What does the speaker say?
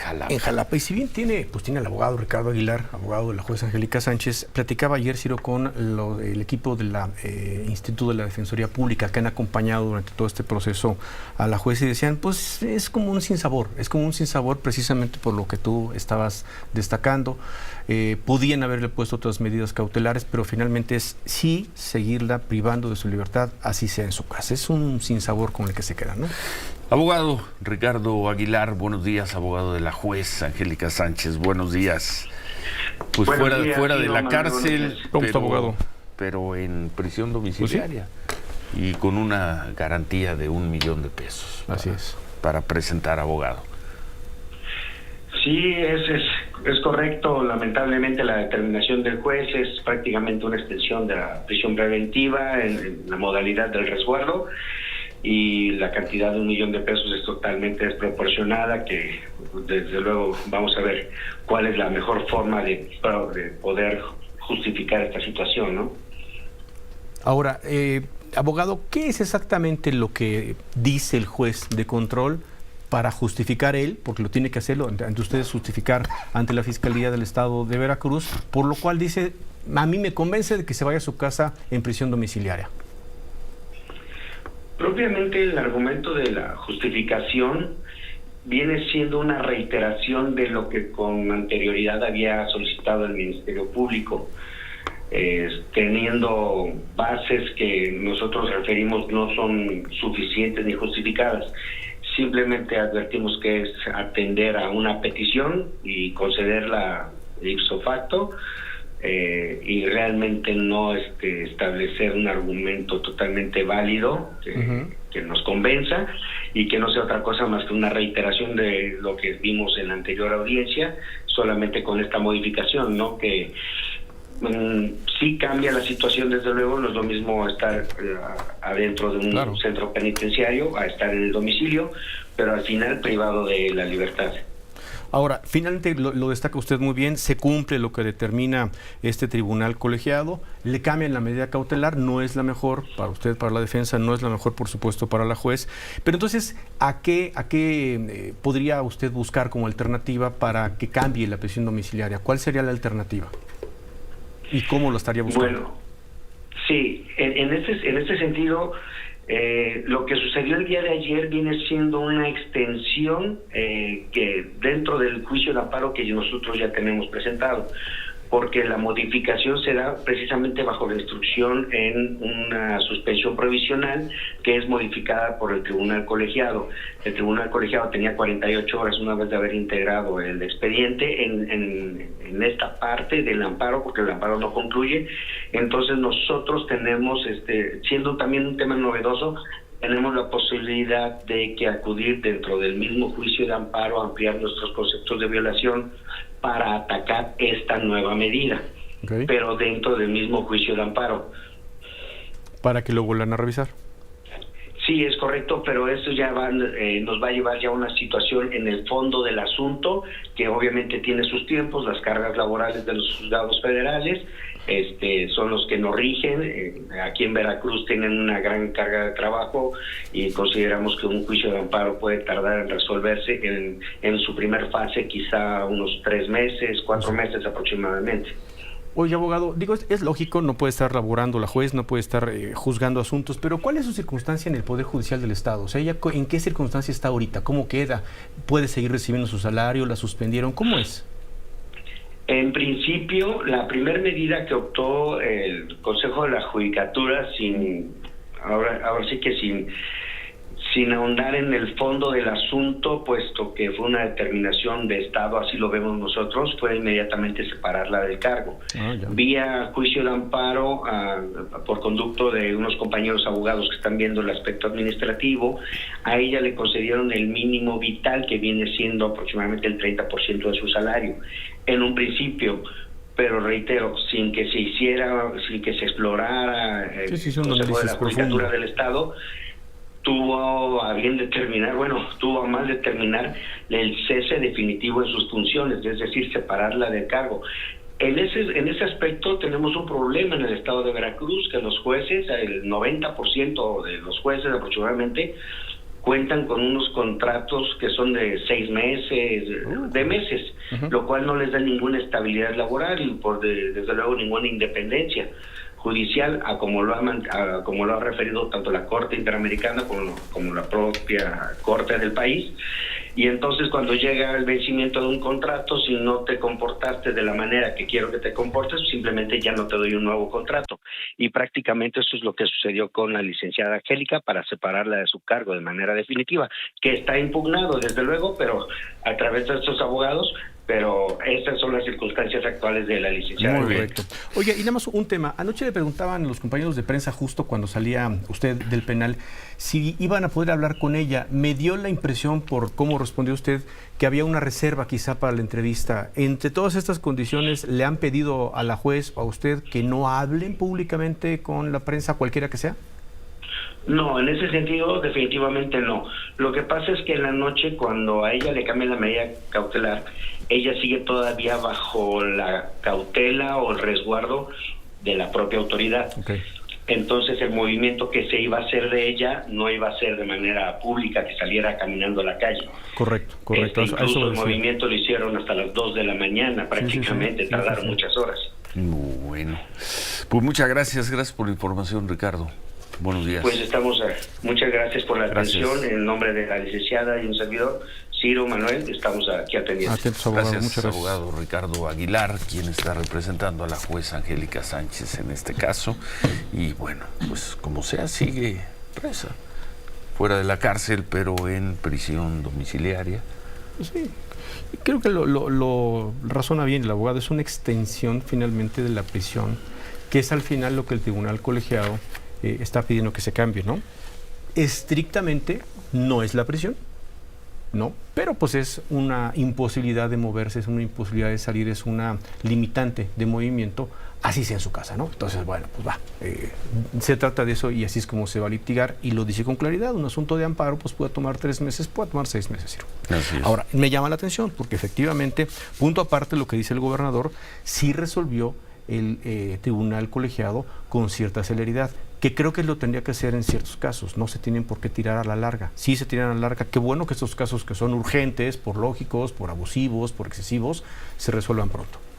Jalapa. En Jalapa. Y si bien tiene al abogado Ricardo Aguilar, abogado de la jueza Angélica Sánchez, platicaba ayer, Ciro, con el equipo del Instituto de la Defensoría Pública que han acompañado durante todo este proceso a la jueza y decían, pues es como un sinsabor, precisamente por lo que tú estabas destacando. Podían haberle puesto otras medidas cautelares, pero finalmente es sí seguirla privando de su libertad, así sea en su casa. Es un sinsabor con el que se queda, ¿no? Abogado Ricardo Aguilar, buenos días. Abogado de la juez Angélica Sánchez, buenos días. Pues buenos días, fuera de la cárcel, ¿cómo está, abogado? Pero en prisión domiciliaria. ¿Sí? Y con una garantía de $1,000,000 pesos. Así es. Para presentar abogado. Sí, es correcto. Lamentablemente la determinación del juez es prácticamente una extensión de la prisión preventiva en la modalidad del resguardo, y la cantidad de $1,000,000 pesos es totalmente desproporcionada, que desde luego vamos a ver cuál es la mejor forma de poder justificar esta situación, ¿no? Ahora, abogado, ¿qué es exactamente lo que dice el juez de control para justificar él, porque lo tiene que hacerlo ante ustedes, justificar ante la Fiscalía del Estado de Veracruz, por lo cual dice, a mí me convence de que se vaya a su casa en prisión domiciliaria? Propiamente el argumento de la justificación viene siendo una reiteración de lo que con anterioridad había solicitado el Ministerio Público, teniendo bases que nosotros referimos no son suficientes ni justificadas. Simplemente advertimos que es atender a una petición y concederla ipso facto, y realmente no establecer un argumento totalmente válido que nos convenza, y que no sea otra cosa más que una reiteración de lo que vimos en la anterior audiencia, solamente con esta modificación, ¿no? Que sí cambia la situación, desde luego. No es lo mismo estar adentro de un centro penitenciario a estar en el domicilio, pero al final privado de la libertad. Ahora, finalmente lo destaca usted muy bien, se cumple lo que determina este tribunal colegiado, le cambian la medida cautelar, no es la mejor para usted, para la defensa, no es la mejor, por supuesto, para la juez, pero entonces, ¿a qué podría usted buscar como alternativa para que cambie la prisión domiciliaria? ¿Cuál sería la alternativa? ¿Y cómo lo estaría buscando? Bueno, sí, en este sentido, lo que sucedió el día de ayer viene siendo una extensión que dentro del juicio de amparo que nosotros ya tenemos presentado, porque la modificación se da precisamente bajo la instrucción en una suspensión provisional que es modificada por el tribunal colegiado. El tribunal colegiado tenía 48 horas una vez de haber integrado el expediente en esta parte del amparo, porque el amparo no concluye. Entonces nosotros tenemos, siendo también un tema novedoso, tenemos la posibilidad de que acudir dentro del mismo juicio de amparo, ampliar nuestros conceptos de violación para atacar esta nueva medida, pero dentro del mismo juicio de amparo. ¿Para que lo vuelvan a revisar? Sí, es correcto, pero eso ya nos va a llevar ya a una situación en el fondo del asunto, que obviamente tiene sus tiempos. Las cargas laborales de los juzgados federales son los que nos rigen. Aquí en Veracruz tienen una gran carga de trabajo y consideramos que un juicio de amparo puede tardar en resolverse en su primer fase, quizá unos 3 meses, 4 meses aproximadamente. Oye, abogado, digo, es lógico, no puede estar laborando la juez, no puede estar juzgando asuntos, pero ¿cuál es su circunstancia en el Poder Judicial del Estado? O sea, ¿ella en qué circunstancia está ahorita? ¿Cómo queda? ¿Puede seguir recibiendo su salario? ¿La suspendieron? ¿Cómo es? En principio, la primera medida que optó el Consejo de la Judicatura, ahora sí que sin ahondar en el fondo del asunto, puesto que fue una determinación de Estado, así lo vemos nosotros, fue inmediatamente separarla del cargo. Vía juicio de amparo, por conducto de unos compañeros abogados que están viendo el aspecto administrativo, a ella le concedieron el mínimo vital, que viene siendo aproximadamente el 30% de su salario. En un principio, pero reitero, sin que se explorara el Consejo de la Judicatura del Estado, tuvo a mal determinar el cese definitivo en sus funciones, es decir, separarla del cargo. En ese aspecto tenemos un problema en el estado de Veracruz, que los jueces, el 90% de los jueces aproximadamente, cuentan con unos contratos que son de 6 meses, de meses, lo cual no les da ninguna estabilidad laboral y desde luego ninguna independencia judicial, como lo ha referido tanto la Corte Interamericana como la propia Corte del país. Y entonces cuando llega el vencimiento de un contrato, si no te comportaste de la manera que quiero que te comportes, simplemente ya no te doy un nuevo contrato. Y prácticamente eso es lo que sucedió con la licenciada Angélica para separarla de su cargo de manera definitiva, que está impugnado desde luego, pero a través de estos abogados, pero estas son las circunstancias actuales de la licenciada. Muy correcto. Oye, y nada más un tema. Anoche le preguntaban los compañeros de prensa justo cuando salía usted del penal si iban a poder hablar con ella. Me dio la impresión, por cómo respondió usted, que había una reserva quizá para la entrevista. Entre todas estas condiciones, ¿le han pedido a la juez o a usted que no hablen públicamente con la prensa, cualquiera que sea? No, en ese sentido definitivamente no. Lo que pasa es que en la noche, cuando a ella le cambian la medida cautelar, ella sigue todavía bajo la cautela o el resguardo de la propia autoridad. Okay. Entonces el movimiento que se iba a hacer de ella no iba a ser de manera pública, que saliera caminando a la calle. Correcto. Incluso el movimiento lo hicieron hasta las 2 de la mañana prácticamente, sí, tardaron muchas horas. Bueno, pues muchas gracias por la información, Ricardo. Buenos días. Pues muchas gracias por la atención. En nombre de la licenciada y un servidor, Ciro Manuel, estamos aquí atendiendo. Gracias, abogado Ricardo Aguilar, quien está representando a la jueza Angélica Sánchez en este caso. Y bueno, pues como sea, sigue presa, fuera de la cárcel, pero en prisión domiciliaria. Sí, creo que lo razona bien el abogado. Es una extensión finalmente de la prisión, que es al final lo que el tribunal colegiado está pidiendo que se cambie, ¿no? Estrictamente no es la prisión, ¿no? Pero pues es una imposibilidad de moverse, es una imposibilidad de salir, es una limitante de movimiento, así sea en su casa, ¿no? Entonces, bueno, pues va. Se trata de eso y así es como se va a litigar, y lo dice con claridad. Un asunto de amparo pues puede tomar 3 meses, puede tomar 6 meses, Ciro. Ahora, me llama la atención porque efectivamente, punto aparte lo que dice el gobernador, sí resolvió el tribunal colegiado con cierta celeridad, que creo que lo tendría que hacer en ciertos casos. No se tienen por qué tirar a la larga. Sí se tiran a la larga. Qué bueno que estos casos que son urgentes, por lógicos, por abusivos, por excesivos, se resuelvan pronto.